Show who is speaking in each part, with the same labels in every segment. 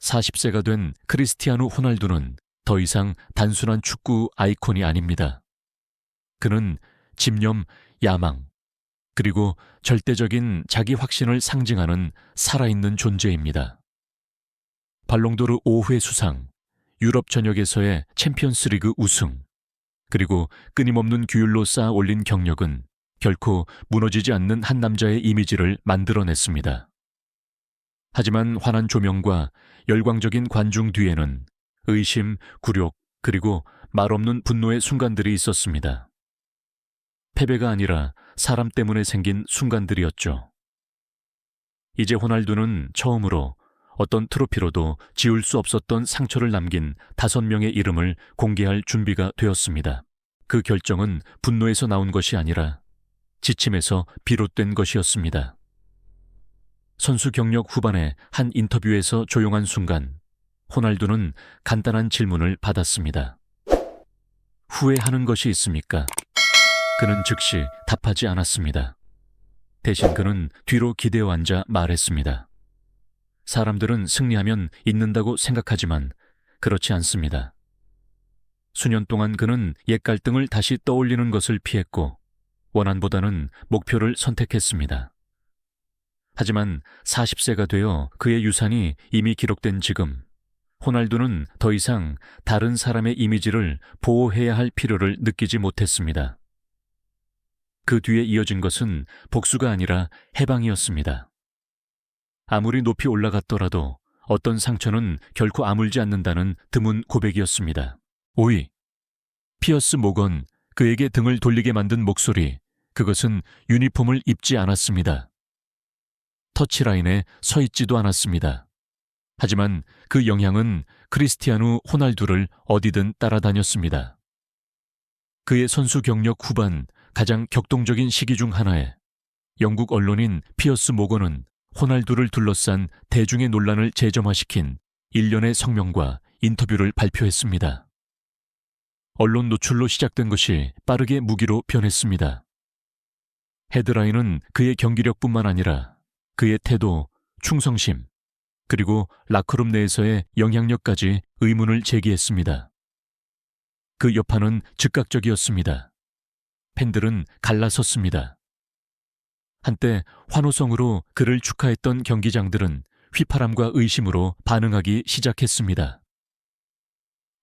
Speaker 1: 40세가 된 크리스티아누 호날두는 더 이상 단순한 축구 아이콘이 아닙니다. 그는 집념, 야망, 그리고 절대적인 자기 확신을 상징하는 살아있는 존재입니다. 발롱도르 5회 수상, 유럽 전역에서의 챔피언스리그 우승, 그리고 끊임없는 규율로 쌓아 올린 경력은 결코 무너지지 않는 한 남자의 이미지를 만들어냈습니다. 하지만 환한 조명과 열광적인 관중 뒤에는 의심, 굴욕, 그리고 말없는 분노의 순간들이 있었습니다. 패배가 아니라 사람 때문에 생긴 순간들이었죠. 이제 호날두는 처음으로 어떤 트로피로도 지울 수 없었던 상처를 남긴 5명의 이름을 공개할 준비가 되었습니다. 그 결정은 분노에서 나온 것이 아니라 지침에서 비롯된 것이었습니다. 선수 경력 후반의 한 인터뷰에서 조용한 순간, 호날두는 간단한 질문을 받았습니다. 후회하는 것이 있습니까? 그는 즉시 답하지 않았습니다. 대신 그는 뒤로 기대어 앉아 말했습니다. 사람들은 승리하면 잊는다고 생각하지만 그렇지 않습니다. 수년 동안 그는 옛 갈등을 다시 떠올리는 것을 피했고 원한보다는 목표를 선택했습니다. 하지만 40세가 되어 그의 유산이 이미 기록된 지금, 호날두는 더 이상 다른 사람의 이미지를 보호해야 할 필요를 느끼지 못했습니다. 그 뒤에 이어진 것은 복수가 아니라 해방이었습니다. 아무리 높이 올라갔더라도 어떤 상처는 결코 아물지 않는다는 드문 고백이었습니다. 5위. 피어스 모건, 그에게 등을 돌리게 만든 목소리, 그것은 유니폼을 입지 않았습니다. 터치라인에 서 있지도 않았습니다. 하지만 그 영향은 크리스티아누 호날두를 어디든 따라다녔습니다. 그의 선수 경력 후반 가장 격동적인 시기 중 하나에 영국 언론인 피어스 모건은 호날두를 둘러싼 대중의 논란을 재점화시킨 일련의 성명과 인터뷰를 발표했습니다. 언론 노출로 시작된 것이 빠르게 무기로 변했습니다. 헤드라인은 그의 경기력뿐만 아니라 그의 태도, 충성심, 그리고 라커룸 내에서의 영향력까지 의문을 제기했습니다. 그 여파는 즉각적이었습니다. 팬들은 갈라섰습니다. 한때 환호성으로 그를 축하했던 경기장들은 휘파람과 의심으로 반응하기 시작했습니다.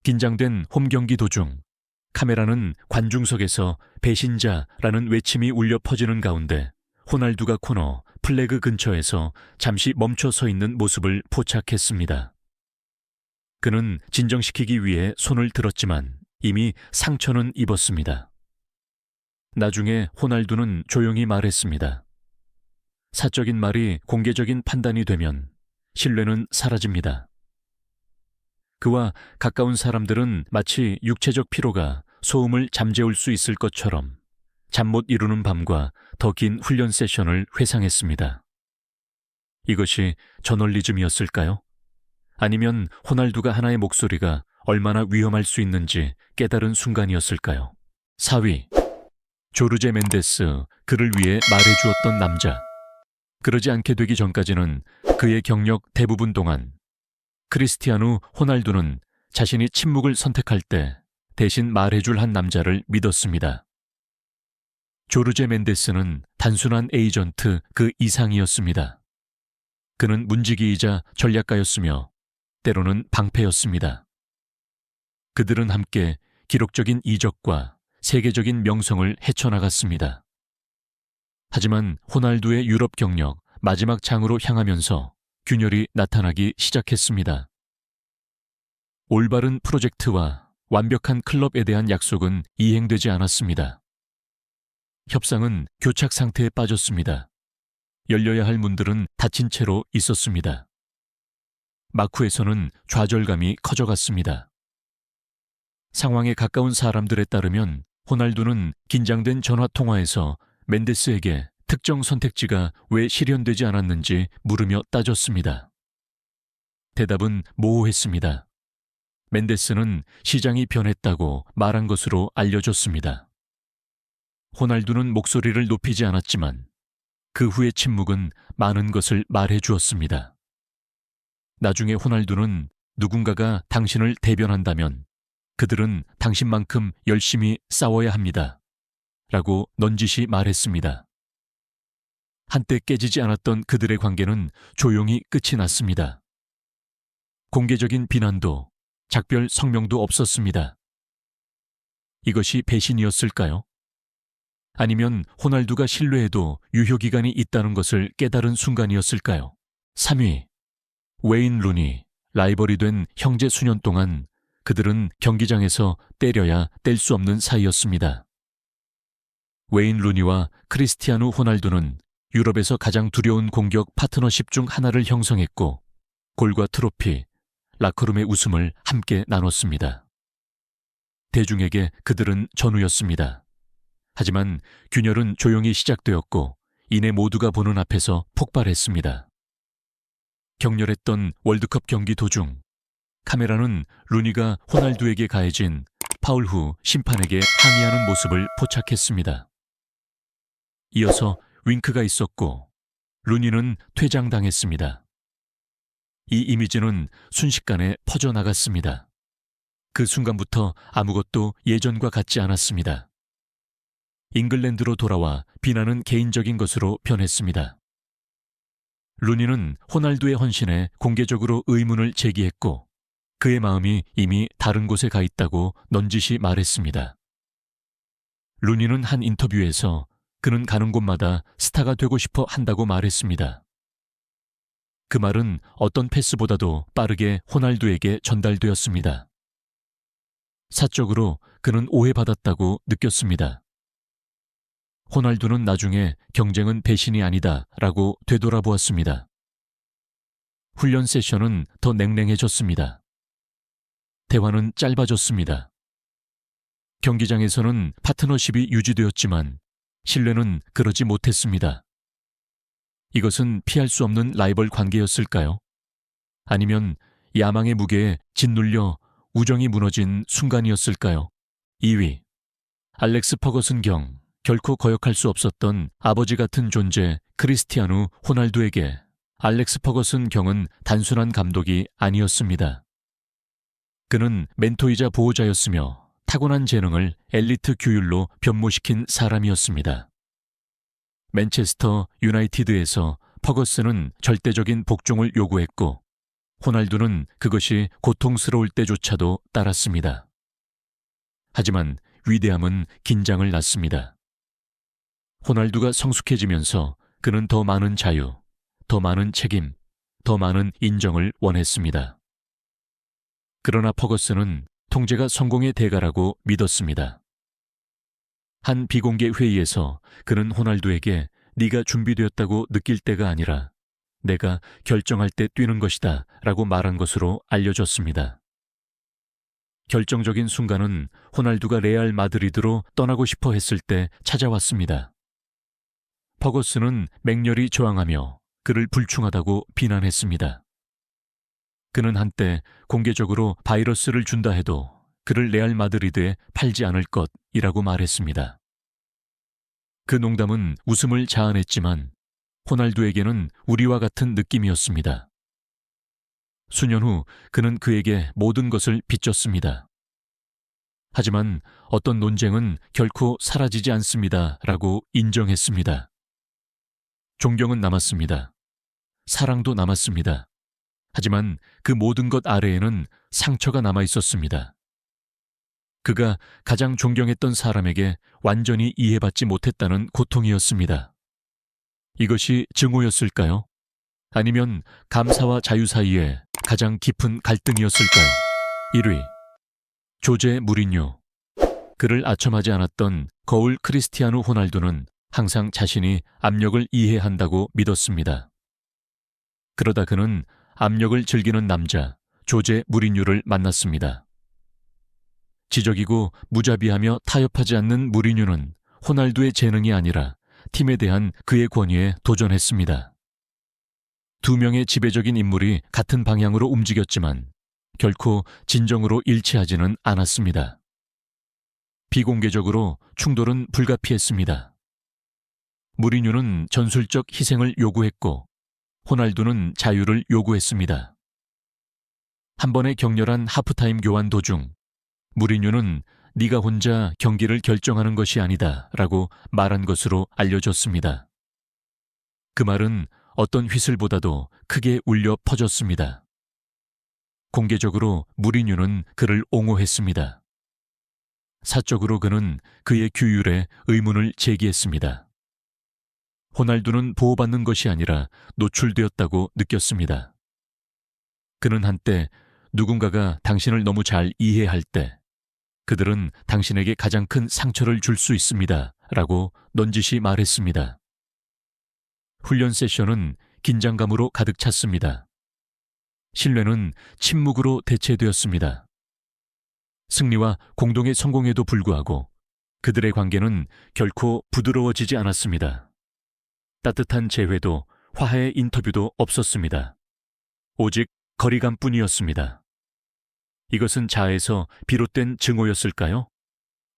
Speaker 1: 긴장된 홈경기 도중, 카메라는 관중석에서 배신자라는 외침이 울려 퍼지는 가운데 호날두가 코너, 플래그 근처에서 잠시 멈춰 서 있는 모습을 포착했습니다. 그는 진정시키기 위해 손을 들었지만 이미 상처는 입었습니다. 나중에 호날두는 조용히 말했습니다. 사적인 말이 공개적인 판단이 되면 신뢰는 사라집니다. 그와 가까운 사람들은 마치 육체적 피로가 소음을 잠재울 수 있을 것처럼 잠 못 이루는 밤과 더 긴 훈련 세션을 회상했습니다. 이것이 저널리즘이었을까요? 아니면 호날두가 하나의 목소리가 얼마나 위험할 수 있는지 깨달은 순간이었을까요? 4위. 조르제 멘데스, 그를 위해 말해주었던 남자. 그러지 않게 되기 전까지는 그의 경력 대부분 동안 크리스티아누 호날두는 자신이 침묵을 선택할 때 대신 말해줄 한 남자를 믿었습니다. 조르제 멘데스는 단순한 에이전트 그 이상이었습니다. 그는 문지기이자 전략가였으며 때로는 방패였습니다. 그들은 함께 기록적인 이적과 세계적인 명성을 헤쳐나갔습니다. 하지만 호날두의 유럽 경력 마지막 장으로 향하면서 균열이 나타나기 시작했습니다. 올바른 프로젝트와 완벽한 클럽에 대한 약속은 이행되지 않았습니다. 협상은 교착 상태에 빠졌습니다. 열려야 할 문들은 닫힌 채로 있었습니다. 마쿠에서는 좌절감이 커져갔습니다. 상황에 가까운 사람들에 따르면 호날두는 긴장된 전화통화에서 멘데스에게 특정 선택지가 왜 실현되지 않았는지 물으며 따졌습니다. 대답은 모호했습니다. 멘데스는 시장이 변했다고 말한 것으로 알려졌습니다. 호날두는 목소리를 높이지 않았지만 그 후의 침묵은 많은 것을 말해 주었습니다. 나중에 호날두는 누군가가 당신을 대변한다면 그들은 당신만큼 열심히 싸워야 합니다. 라고 넌지시 말했습니다. 한때 깨지지 않았던 그들의 관계는 조용히 끝이 났습니다. 공개적인 비난도 작별 성명도 없었습니다. 이것이 배신이었을까요? 아니면 호날두가 신뢰해도 유효기간이 있다는 것을 깨달은 순간이었을까요? 3위, 웨인 루니, 라이벌이 된 형제 수년 동안 그들은 경기장에서 때려야 뗄 수 없는 사이였습니다. 웨인 루니와 크리스티아누 호날두는 유럽에서 가장 두려운 공격 파트너십 중 하나를 형성했고 골과 트로피, 라커룸의 웃음을 함께 나눴습니다. 대중에게 그들은 전우였습니다. 하지만 균열은 조용히 시작되었고 이내 모두가 보는 앞에서 폭발했습니다. 격렬했던 월드컵 경기 도중 카메라는 루니가 호날두에게 가해진 파울 후 심판에게 항의하는 모습을 포착했습니다. 이어서 윙크가 있었고 루니는 퇴장당했습니다. 이 이미지는 순식간에 퍼져나갔습니다. 그 순간부터 아무것도 예전과 같지 않았습니다. 잉글랜드로 돌아와 비난은 개인적인 것으로 변했습니다. 루니는 호날두의 헌신에 공개적으로 의문을 제기했고 그의 마음이 이미 다른 곳에 가 있다고 넌지시 말했습니다. 루니는 한 인터뷰에서 그는 가는 곳마다 스타가 되고 싶어 한다고 말했습니다. 그 말은 어떤 패스보다도 빠르게 호날두에게 전달되었습니다. 사적으로 그는 오해받았다고 느꼈습니다. 호날두는 나중에 경쟁은 배신이 아니다 라고 되돌아보았습니다. 훈련 세션은 더 냉랭해졌습니다. 대화는 짧아졌습니다. 경기장에서는 파트너십이 유지되었지만 신뢰는 그러지 못했습니다. 이것은 피할 수 없는 라이벌 관계였을까요? 아니면 야망의 무게에 짓눌려 우정이 무너진 순간이었을까요? 2위, 알렉스 퍼거슨 경, 결코 거역할 수 없었던 아버지 같은 존재 크리스티아누 호날두에게 알렉스 퍼거슨 경은 단순한 감독이 아니었습니다. 그는 멘토이자 보호자였으며 타고난 재능을 엘리트 규율로 변모시킨 사람이었습니다. 맨체스터 유나이티드에서 퍼거슨은 절대적인 복종을 요구했고 호날두는 그것이 고통스러울 때조차도 따랐습니다. 하지만 위대함은 긴장을 낳습니다. 호날두가 성숙해지면서 그는 더 많은 자유, 더 많은 책임, 더 많은 인정을 원했습니다. 그러나 퍼거슨은 통제가 성공의 대가라고 믿었습니다. 한 비공개 회의에서 그는 호날두에게 네가 준비되었다고 느낄 때가 아니라 내가 결정할 때 뛰는 것이다 라고 말한 것으로 알려졌습니다. 결정적인 순간은 호날두가 레알 마드리드로 떠나고 싶어 했을 때 찾아왔습니다. 퍼거슨은 맹렬히 저항하며 그를 불충하다고 비난했습니다. 그는 한때 공개적으로 바이러스를 준다 해도 그를 레알 마드리드에 팔지 않을 것이라고 말했습니다. 그 농담은 웃음을 자아냈지만 호날두에게는 우리와 같은 느낌이었습니다. 수년 후 그는 그에게 모든 것을 빚졌습니다. 하지만 어떤 논쟁은 결코 사라지지 않습니다 라고 인정했습니다. 존경은 남았습니다. 사랑도 남았습니다. 하지만 그 모든 것 아래에는 상처가 남아 있었습니다. 그가 가장 존경했던 사람에게 완전히 이해받지 못했다는 고통이었습니다. 이것이 증오였을까요? 아니면 감사와 자유 사이에 가장 깊은 갈등이었을까요? 1위, 조제 무리뉴. 그를 아첨하지 않았던 거울 크리스티아누 호날두는 항상 자신이 압력을 이해한다고 믿었습니다. 그러다 그는 압력을 즐기는 남자 조제 무리뉴를 만났습니다. 지적이고 무자비하며 타협하지 않는 무리뉴는 호날두의 재능이 아니라 팀에 대한 그의 권위에 도전했습니다. 두 명의 지배적인 인물이 같은 방향으로 움직였지만 결코 진정으로 일치하지는 않았습니다. 비공개적으로 충돌은 불가피했습니다. 무리뉴는 전술적 희생을 요구했고 호날두는 자유를 요구했습니다. 한 번의 격렬한 하프타임 교환 도중 무리뉴는 네가 혼자 경기를 결정하는 것이 아니다 라고 말한 것으로 알려졌습니다. 그 말은 어떤 휘슬보다도 크게 울려 퍼졌습니다. 공개적으로 무리뉴는 그를 옹호했습니다. 사적으로 그는 그의 규율에 의문을 제기했습니다. 호날두는 보호받는 것이 아니라 노출되었다고 느꼈습니다. 그는 한때 누군가가 당신을 너무 잘 이해할 때 그들은 당신에게 가장 큰 상처를 줄 수 있습니다 라고 넌지시 말했습니다. 훈련 세션은 긴장감으로 가득 찼습니다. 신뢰는 침묵으로 대체되었습니다. 승리와 공동의 성공에도 불구하고 그들의 관계는 결코 부드러워지지 않았습니다. 따뜻한 재회도 화해의 인터뷰도 없었습니다. 오직 거리감뿐이었습니다. 이것은 자아에서 비롯된 증오였을까요?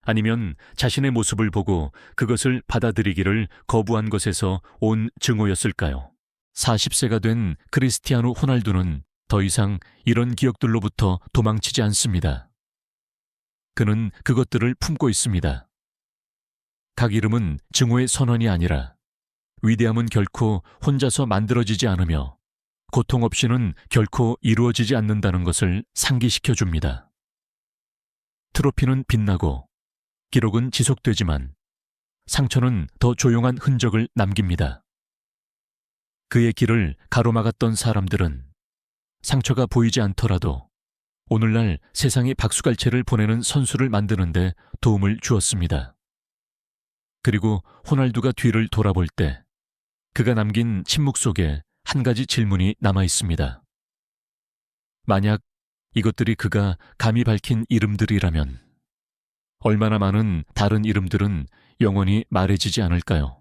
Speaker 1: 아니면 자신의 모습을 보고 그것을 받아들이기를 거부한 것에서 온 증오였을까요? 40세가 된 크리스티아누 호날두는 더 이상 이런 기억들로부터 도망치지 않습니다. 그는 그것들을 품고 있습니다. 각 이름은 증오의 선언이 아니라 위대함은 결코 혼자서 만들어지지 않으며 고통 없이는 결코 이루어지지 않는다는 것을 상기시켜 줍니다. 트로피는 빛나고 기록은 지속되지만 상처는 더 조용한 흔적을 남깁니다. 그의 길을 가로막았던 사람들은 상처가 보이지 않더라도 오늘날 세상에 박수갈채를 보내는 선수를 만드는 데 도움을 주었습니다. 그리고 호날두가 뒤를 돌아볼 때 그가 남긴 침묵 속에 한 가지 질문이 남아 있습니다. 만약 이것들이 그가 감히 밝힌 이름들이라면 얼마나 많은 다른 이름들은 영원히 말해지지 않을까요?